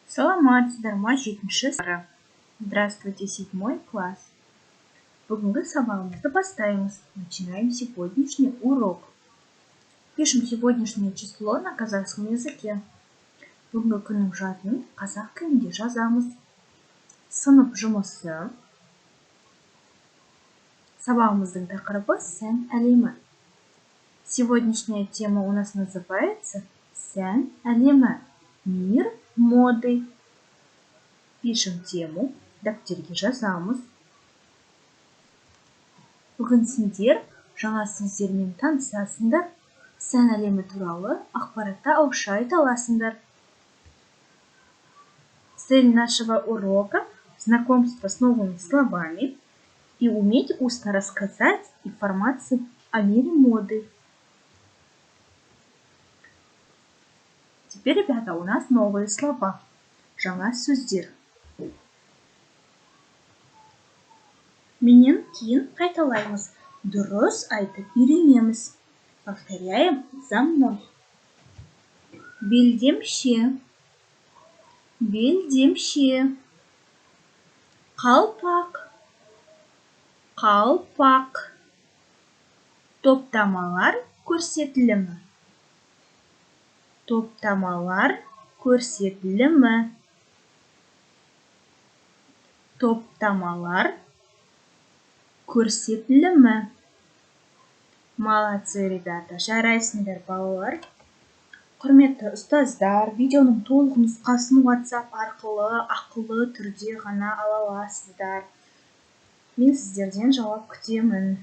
Саламатсыздар ма, 7-ші сыныптар. Здравствуйте, 7 класс. Бүгінгі сабағымызды бастаймыз. Начинаем сегодняшний урок. Пишем сегодняшнее число на казахском языке. Бүгінгі күннің жадын қазақ тілінде жазамыз. Сынып жұмысы. Сабағымыздың тақырыбы сән әлемі. Сегодняшняя тема у нас называется «Сән әлемі. Мир моды». Пишем тему, дәптерге жазамыз. Бүгін сендер жаңа сөздермен танысасыңдар, сән әлемі туралы ақпаратты ауызша айта аласыңдар. Цель нашего урока – знакомство с новыми словами и уметь устно рассказать информацию о мире моды. Теперь, ребята, у нас новые слова. Жаңа сөздер. Менен кейін қайталаймыз. Дұрыс айтып үйренеміз. Повторяем за мной. Белдемше. Белдемше. Қалпақ. Қалпақ. Топтамалар көрсетілімі. Топтамалар көрсетілімі. Топтамалар көрсетілімі. Молодцы, ребята, жарайсыңдар балалар. Құрметті ұстаздар, видеоның толық нұсқасын WhatsApp арқылы ақылы түрде ғана ала аласыздар. Мен сіздерден жауап күтемін.